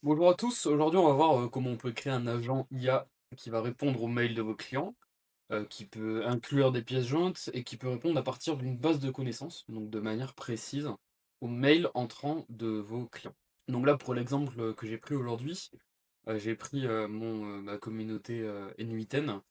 Bonjour à tous, aujourd'hui on va voir comment on peut créer un agent IA qui va répondre aux mails de vos clients, qui peut inclure des pièces jointes et qui peut répondre à partir d'une base de connaissances, donc de manière précise, aux mails entrants de vos clients. Donc là pour l'exemple que j'ai pris aujourd'hui, j'ai pris ma communauté N8N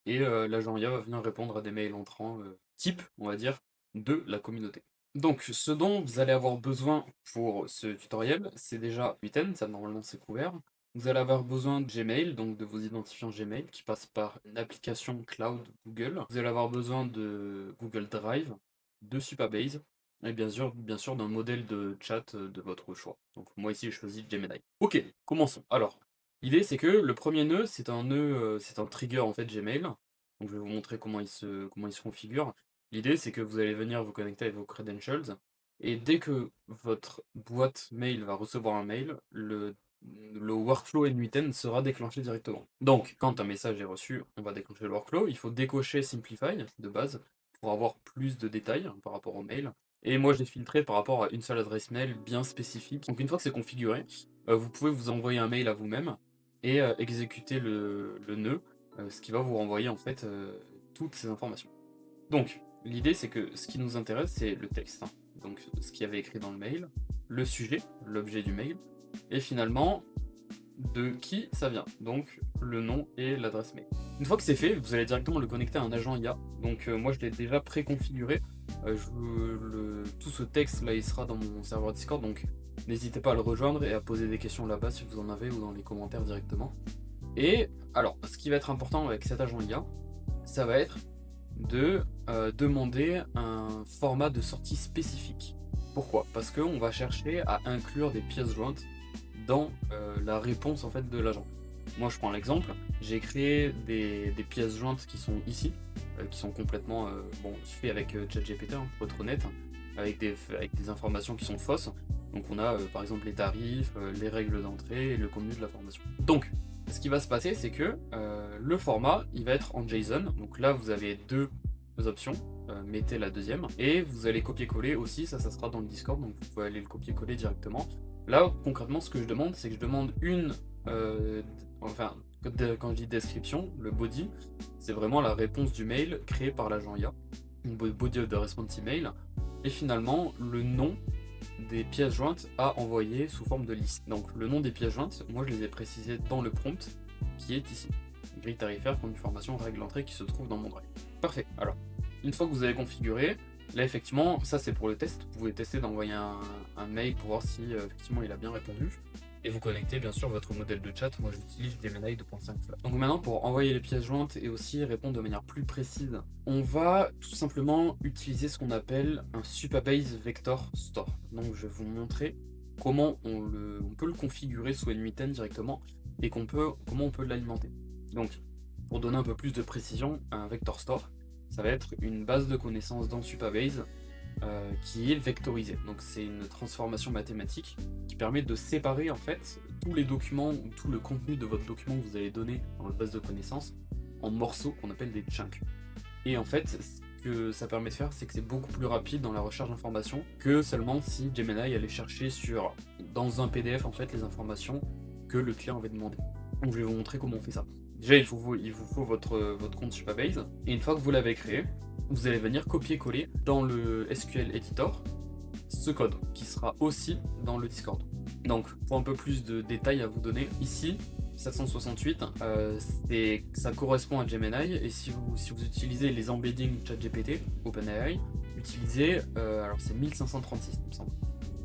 et l'agent IA va venir répondre à des mails entrants type, on va dire, de la communauté. Donc, ce dont vous allez avoir besoin pour ce tutoriel, c'est déjà 8N, ça normalement c'est couvert. Vous allez avoir besoin de Gmail, donc de vos identifiants Gmail qui passent par une application cloud Google. Vous allez avoir besoin de Google Drive, de Supabase, et bien sûr d'un modèle de chat de votre choix. Donc moi ici je choisis Gemini. Ok, commençons. Alors, l'idée c'est que le premier nœud, c'est un trigger en fait Gmail. Donc je vais vous montrer comment il se configure. L'idée, c'est que vous allez venir vous connecter avec vos credentials et dès que votre boîte mail va recevoir un mail, le workflow N8N sera déclenché directement. Donc, quand un message est reçu, on va déclencher le workflow. Il faut décocher Simplify de base pour avoir plus de détails par rapport au mail. Et moi, je l'ai filtré par rapport à une seule adresse mail bien spécifique. Donc, une fois que c'est configuré, vous pouvez vous envoyer un mail à vous-même et exécuter le nœud, ce qui va vous renvoyer en fait toutes ces informations. Donc, l'idée, c'est que ce qui nous intéresse, c'est le texte, hein. Donc, ce qu'il y avait écrit dans le mail, le sujet, l'objet du mail, et finalement, de qui ça vient. Donc, le nom et l'adresse mail. Une fois que c'est fait, vous allez directement le connecter à un agent IA. Donc, moi, je l'ai déjà préconfiguré. Tout ce texte là, il sera dans mon serveur Discord. Donc, n'hésitez pas à le rejoindre et à poser des questions là-bas si vous en avez ou dans les commentaires directement. Et alors, ce qui va être important avec cet agent IA, ça va être de demander un format de sortie spécifique. Pourquoi? Parce qu'on va chercher à inclure des pièces jointes dans la réponse en fait de l'agent. Moi je prends l'exemple, j'ai créé des pièces jointes qui sont ici, qui sont complètement fait avec ChatGPT, hein, pour être honnête, avec des informations qui sont fausses. Donc on a par exemple les tarifs, les règles d'entrée et le contenu de la formation. Donc ce qui va se passer, c'est que le format, il va être en JSON. Donc là, vous avez deux options. Mettez la deuxième. Et vous allez copier-coller aussi. Ça sera dans le Discord. Donc vous pouvez aller le copier-coller directement. Là, concrètement, ce que je demande, c'est que je demande enfin, quand je dis description, le body, c'est vraiment la réponse du mail créé par l'agent IA. Une body of the response email. Et finalement, le nom des pièces jointes à envoyer sous forme de liste. Donc le nom des pièces jointes, moi je les ai précisés dans le prompt qui est ici. Grille tarifaire, compte formation, règle d'entrée qui se trouve dans mon drive. Parfait. Alors, une fois que vous avez configuré, là effectivement, ça c'est pour le test. Vous pouvez tester d'envoyer un mail pour voir si effectivement il a bien répondu. Et vous connectez bien sûr votre modèle de chat. Moi j'utilise Gemini 2.5 Flash. Donc maintenant pour envoyer les pièces jointes et aussi répondre de manière plus précise, on va tout simplement utiliser ce qu'on appelle un Supabase Vector Store. Donc je vais vous montrer comment on peut le configurer sous N8N directement et comment on peut l'alimenter. Donc pour donner un peu plus de précision, un Vector Store, ça va être une base de connaissances dans Supabase qui est vectorisée. Donc c'est une transformation mathématique qui permet de séparer en fait tous les documents ou tout le contenu de votre document que vous allez donner dans votre base de connaissances en morceaux qu'on appelle des chunks. Et en fait, ce que ça permet de faire, c'est que c'est beaucoup plus rapide dans la recherche d'informations que seulement si Gemini allait chercher dans un PDF en fait les informations que le client avait demandé. Donc je vais vous montrer comment on fait ça. Déjà, il vous faut votre compte Supabase, et une fois que vous l'avez créé, vous allez venir copier-coller dans le SQL Editor ce code, qui sera aussi dans le Discord. Donc, pour un peu plus de détails à vous donner, ici, 768, ça correspond à Gemini, et si vous utilisez les embeddings ChatGPT, OpenAI, utilisez, alors c'est 1536, il me semble.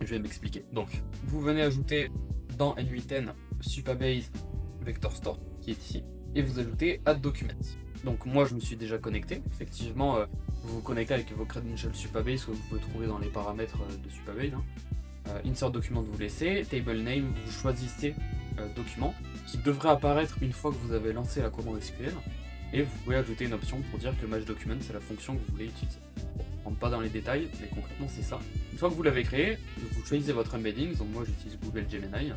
Je vais m'expliquer. Donc, vous venez ajouter dans N8N Supabase Vector Store, qui est ici, et vous ajoutez Add Documents. Donc moi je me suis déjà connecté, effectivement vous vous connectez avec vos credentials Supabase que vous pouvez trouver dans les paramètres de Supabase, hein. Insert document vous laissez, table name vous choisissez document qui devrait apparaître une fois que vous avez lancé la commande SQL, et vous pouvez ajouter une option pour dire que match document c'est la fonction que vous voulez utiliser. Bon, on rentre pas dans les détails, mais concrètement c'est ça. Une fois que vous l'avez créé, vous choisissez votre embedding, donc moi j'utilise Google Gemini.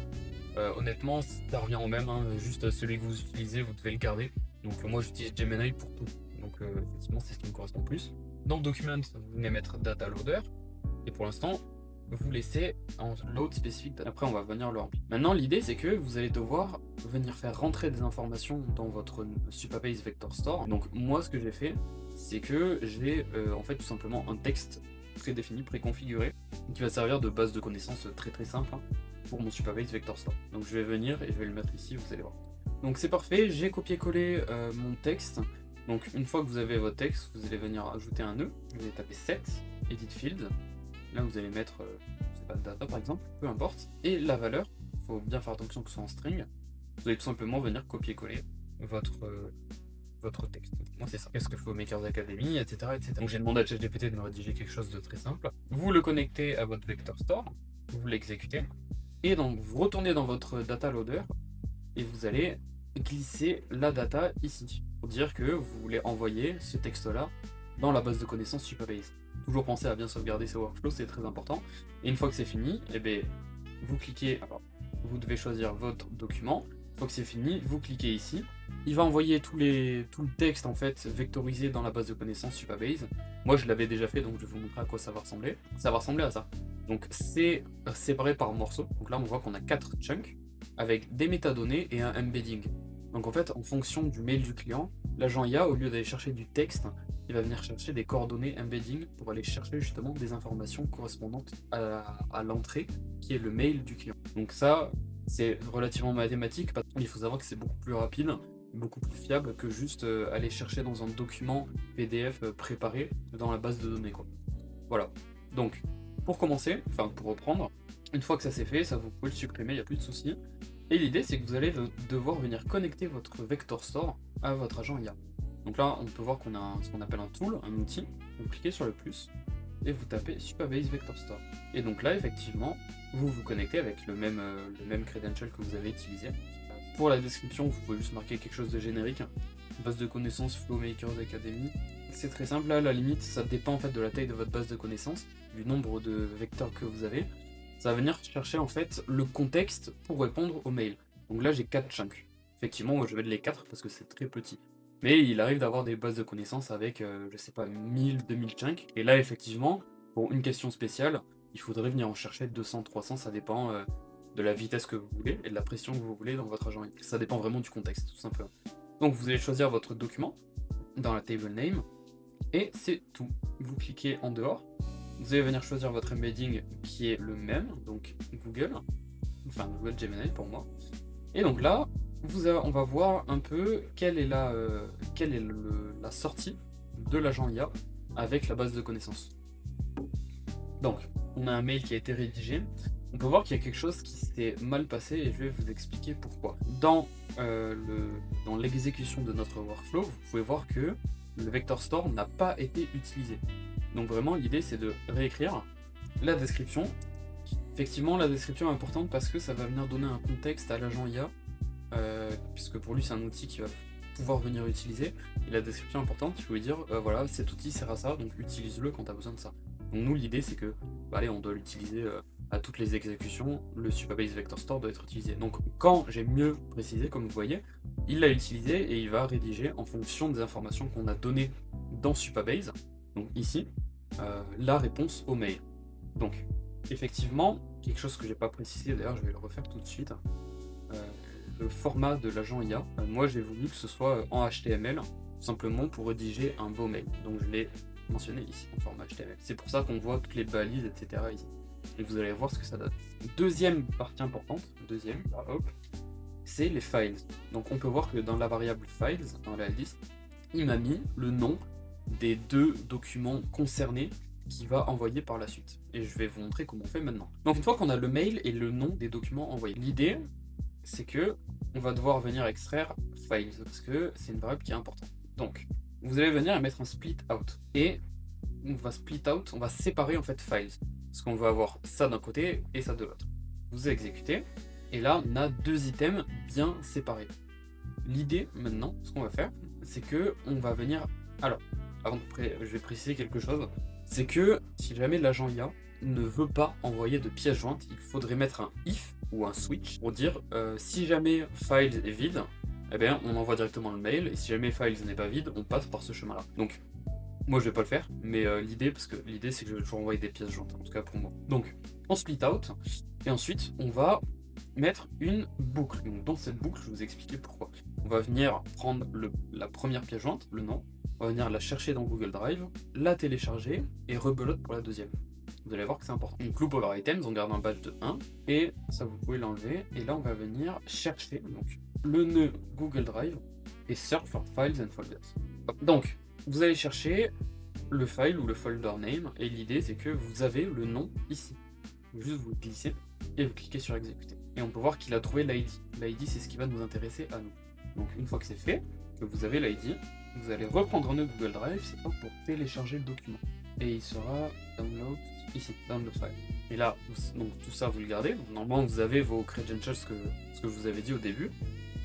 Honnêtement ça revient au même, hein, juste celui que vous utilisez vous devez le garder. Donc moi j'utilise Gemini pour tout. Donc effectivement c'est ce qui me correspond le plus. Dans le document, vous venez mettre data loader. Et pour l'instant, vous laisser en load spécifique. Après, on va venir le remplir. Maintenant, l'idée, c'est que vous allez devoir venir faire rentrer des informations dans votre Supabase Vector Store. Donc, moi, ce que j'ai fait, c'est que j'ai en fait tout simplement un texte prédéfini, préconfiguré, qui va servir de base de connaissances très simple pour mon Supabase Vector Store. Donc, je vais venir et je vais le mettre ici, vous allez voir. Donc, c'est parfait, j'ai copié-collé mon texte. Donc, une fois que vous avez votre texte, vous allez venir ajouter un nœud, vous allez taper set, edit field. Là, vous allez mettre, je sais pas, data par exemple, peu importe. Et la valeur, il faut bien faire attention que ce soit en string. Vous allez tout simplement venir copier-coller votre texte. Moi, c'est ça. Qu'est-ce que FlowMakers Academy, etc., etc. Donc, j'ai demandé à ChatGPT de me rédiger quelque chose de très simple. Vous le connectez à votre vector store, vous l'exécutez, et donc vous retournez dans votre data loader et vous allez glisser la data ici pour dire que vous voulez envoyer ce texte-là dans la base de connaissances Supabase. Toujours penser à bien sauvegarder ces workflows, c'est très important. Et une fois que c'est fini, eh bien, vous cliquez, alors, vous devez choisir votre document. Une fois que c'est fini, vous cliquez ici. Il va envoyer tout le texte en fait vectorisé dans la base de connaissances Supabase. Moi je l'avais déjà fait, donc je vais vous montrer à quoi ça va ressembler. Ça va ressembler à ça. Donc c'est séparé par morceaux. Donc là on voit qu'on a 4 chunks avec des métadonnées et un embedding. Donc en fait, en fonction du mail du client, l'agent IA, au lieu d'aller chercher du texte, il va venir chercher des coordonnées embedding pour aller chercher justement des informations correspondantes à l'entrée, qui est le mail du client. Donc ça, c'est relativement mathématique, parce qu'il faut savoir que c'est beaucoup plus rapide, beaucoup plus fiable que juste aller chercher dans un document PDF préparé dans la base de données, quoi. Voilà. Donc, pour commencer, enfin pour reprendre, une fois que ça c'est fait, ça vous pouvez le supprimer, il n'y a plus de souci. Et l'idée, c'est que vous allez devoir venir connecter votre Vector Store à votre agent IA. Donc là, on peut voir qu'on a ce qu'on appelle un tool, un outil. Vous cliquez sur le plus et vous tapez Supabase Vector Store. Et donc là, effectivement, vous vous connectez avec le même credential que vous avez utilisé. Pour la description, vous pouvez juste marquer quelque chose de générique. Base de connaissances FlowMakers Academy. C'est très simple, là, à la limite, ça dépend en fait de la taille de votre base de connaissances, du nombre de vecteurs que vous avez. Ça va venir chercher en fait le contexte pour répondre au mail. Donc là j'ai 4 chunks. Effectivement, moi je vais de les 4 parce que c'est très petit. Mais il arrive d'avoir des bases de connaissances avec, je sais pas, 1000, 2000 chunks. Et là effectivement, pour une question spéciale, il faudrait venir en chercher 200, 300, ça dépend de la vitesse que vous voulez et de la pression que vous voulez dans votre agent. Ça dépend vraiment du contexte, tout simplement. Donc vous allez choisir votre document dans la table name et c'est tout. Vous cliquez en dehors. Vous allez venir choisir votre embedding qui est le même, donc Google, enfin Google Gemini pour moi. Et donc là, on va voir un peu quelle est la sortie de l'agent IA avec la base de connaissances. Donc, on a un mail qui a été rédigé. On peut voir qu'il y a quelque chose qui s'est mal passé et je vais vous expliquer pourquoi. Dans l'exécution de notre workflow, vous pouvez voir que le Vector Store n'a pas été utilisé. Donc vraiment, l'idée, c'est de réécrire la description. Effectivement, la description est importante parce que ça va venir donner un contexte à l'agent IA, puisque pour lui, c'est un outil qui va pouvoir venir utiliser. Et la description est importante, il faut lui dire, voilà, cet outil sert à ça, donc utilise-le quand tu as besoin de ça. Donc nous, l'idée, c'est que, allez, on doit l'utiliser à toutes les exécutions, le Supabase Vector Store doit être utilisé. Donc quand j'ai mieux précisé, comme vous voyez, il l'a utilisé et il va rédiger en fonction des informations qu'on a données dans Supabase. Donc ici, la réponse au mail. Donc, effectivement, quelque chose que j'ai pas précisé, d'ailleurs je vais le refaire tout de suite, le format de l'agent IA, moi j'ai voulu que ce soit en HTML, simplement pour rédiger un beau mail. Donc je l'ai mentionné ici, en format HTML. C'est pour ça qu'on voit toutes les balises, etc. ici. Et vous allez voir ce que ça donne. Deuxième partie importante, c'est les files. Donc on peut voir que dans la variable files, dans la liste, il m'a mis le nom des 2 documents concernés qu'il va envoyer par la suite. Et je vais vous montrer comment on fait maintenant. Donc une fois qu'on a le mail et le nom des documents envoyés, l'idée c'est que on va devoir venir extraire files parce que c'est une variable qui est importante. Donc vous allez venir et mettre un split out et on va split out, on va séparer en fait files parce qu'on va avoir ça d'un côté et ça de l'autre. Vous exécutez et là on a 2 items bien séparés. L'idée maintenant, ce qu'on va faire, c'est que on va venir. Alors, je vais préciser quelque chose, c'est que si jamais l'agent IA ne veut pas envoyer de pièces jointes, il faudrait mettre un if ou un switch pour dire si jamais files est vide, eh bien on envoie directement le mail, et si jamais files n'est pas vide, on passe par ce chemin-là. Donc Moi je vais pas le faire, mais l'idée c'est que je vais toujours envoyer des pièces jointes, en tout cas pour moi. Donc on split out, et ensuite on va mettre une boucle. Donc dans cette boucle, je vais vous expliquer pourquoi. On va venir prendre la première pièce jointe, le nom, on va venir la chercher dans Google Drive, la télécharger et rebelote pour la deuxième. Vous allez voir que c'est important. Donc loop over items, on garde un badge de 1, et ça vous pouvez l'enlever, et là on va venir chercher donc, le nœud Google Drive et search for files and folders. Donc vous allez chercher le file ou le folder name, et l'idée c'est que vous avez le nom ici. Juste vous glissez et vous cliquez sur exécuter. Et on peut voir qu'il a trouvé l'ID. L'ID c'est ce qui va nous intéresser à nous. Donc une fois que c'est fait, que vous avez l'ID, vous allez reprendre un nœud Google Drive, c'est pas pour télécharger le document. Et il sera download ici, download file. Et là, donc tout ça vous le gardez. Donc, normalement vous avez vos credentials, ce que je vous avais dit au début.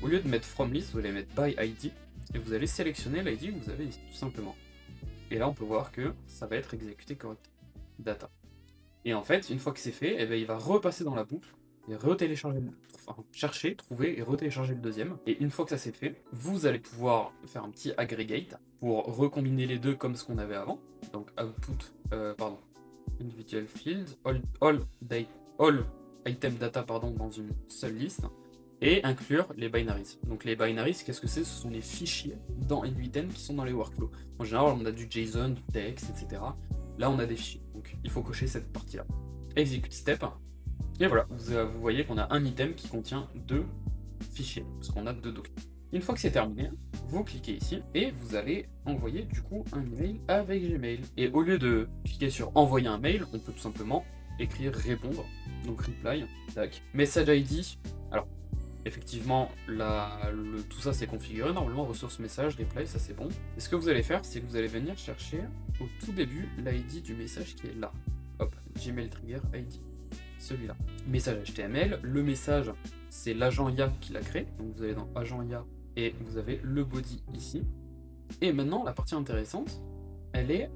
Au lieu de mettre from list, vous allez mettre by ID. Et vous allez sélectionner l'ID que vous avez ici, tout simplement. Et là on peut voir que ça va être exécuté correctement. Data. Et en fait, une fois que c'est fait, eh bien, il va repasser dans la boucle et retélécharger, chercher, trouver et retélécharger le deuxième. Et une fois que ça c'est fait, vous allez pouvoir faire un petit aggregate pour recombiner les deux comme ce qu'on avait avant. Donc output, individual field, all item data dans une seule liste. Et inclure les binaries. Donc les binaries, qu'est-ce que c'est? Ce sont les fichiers dans N8N qui sont dans les workflows. En général, on a du JSON, du texte, etc. Là, on a des fichiers. Donc il faut cocher cette partie-là. Execute step. Et voilà, vous voyez qu'on a un item qui contient 2 fichiers, parce qu'on a 2 documents. Une fois que c'est terminé, vous cliquez ici et vous allez envoyer du coup un email avec Gmail. Et au lieu de cliquer sur envoyer un mail, on peut tout simplement écrire répondre. Donc reply, tac. Message ID. Alors, effectivement, tout ça c'est configuré, normalement ressource message, reply, ça c'est bon. Et ce que vous allez faire, c'est que vous allez venir chercher au tout début l'ID du message qui est là. Hop, Gmail Trigger ID, celui-là. Message HTML, le message c'est l'agent IA qui l'a créé, donc vous allez dans agent IA et vous avez le body ici. Et maintenant, la partie intéressante, elle est,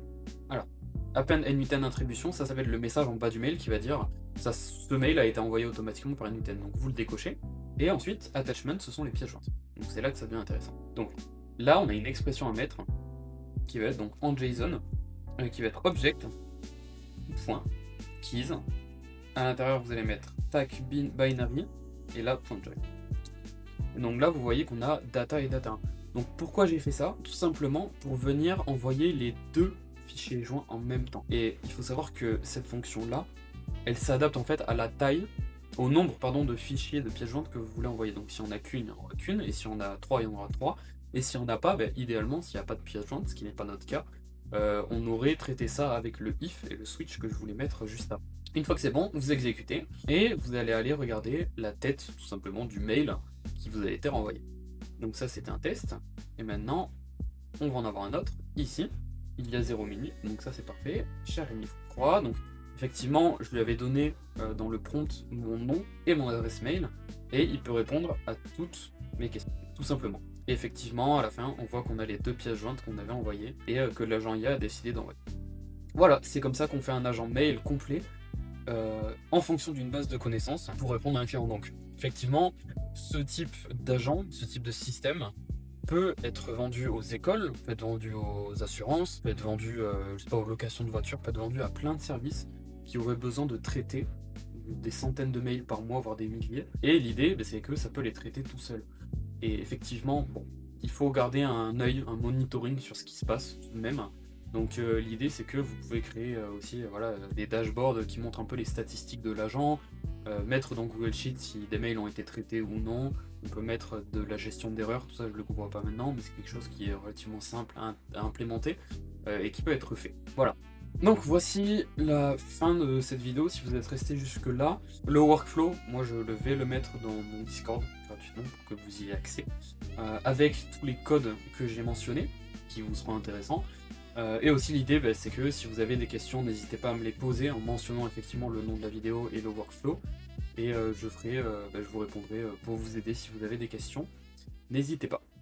alors, append N8N attribution, ça va être le message en bas du mail qui va dire, ce mail a été envoyé automatiquement par N8N, donc vous le décochez. Et ensuite, attachment, ce sont les pièces jointes. Donc c'est là que ça devient intéressant. Donc là, on a une expression à mettre qui va être donc en JSON, qui va être object, point, keys. À l'intérieur, vous allez mettre tag binary, et là, point join. Et donc là, vous voyez qu'on a data et data 1. Donc pourquoi j'ai fait ça? Tout simplement pour venir envoyer les deux fichiers joints en même temps. Et il faut savoir que cette fonction-là, elle s'adapte en fait à la taille, au nombre de fichiers de pièces jointes que vous voulez envoyer. Donc si on a qu'une, il n'y en aura qu'une, et si on a 3, il y en aura 3. Et si on n'a pas, idéalement, s'il n'y a pas de pièces jointes, ce qui n'est pas notre cas, on aurait traité ça avec le if et le switch que je voulais mettre juste après. Une fois que c'est bon, vous exécutez, et vous allez aller regarder la tête, tout simplement, du mail qui vous a été renvoyé. Donc ça, c'était un test, et maintenant, on va en avoir un autre, ici, il y a 0 minutes, donc ça c'est parfait, cher Emile Croix, donc effectivement, je lui avais donné dans le prompt mon nom et mon adresse mail, et il peut répondre à toutes mes questions, tout simplement. Et effectivement, à la fin, on voit qu'on a les deux pièces jointes qu'on avait envoyées, et que l'agent IA a décidé d'envoyer. Voilà, c'est comme ça qu'on fait un agent mail complet, en fonction d'une base de connaissances, pour répondre à un client. Donc, effectivement, ce type d'agent, ce type de système, peut être vendu aux écoles, peut être vendu aux assurances, peut être vendu je sais pas, aux locations de voitures, peut être vendu à plein de services qui auraient besoin de traiter des centaines de mails par mois, voire des milliers. Et l'idée, c'est que ça peut les traiter tout seul. Et effectivement, bon, il faut garder un œil, un monitoring sur ce qui se passe tout de même. Donc l'idée, c'est que vous pouvez créer aussi des dashboards qui montrent un peu les statistiques de l'agent, mettre dans Google Sheets si des mails ont été traités ou non. On peut mettre de la gestion d'erreurs, tout ça je ne le comprends pas maintenant, mais c'est quelque chose qui est relativement simple à implémenter et qui peut être fait. Voilà. Donc voici la fin de cette vidéo. Si vous êtes resté jusque là, le workflow, moi je vais le mettre dans mon Discord gratuitement pour que vous y ayez accès, avec tous les codes que j'ai mentionnés, qui vous seront intéressants. Et aussi l'idée, c'est que si vous avez des questions, n'hésitez pas à me les poser en mentionnant effectivement le nom de la vidéo et le workflow. Et je vous répondrai pour vous aider si vous avez des questions. N'hésitez pas.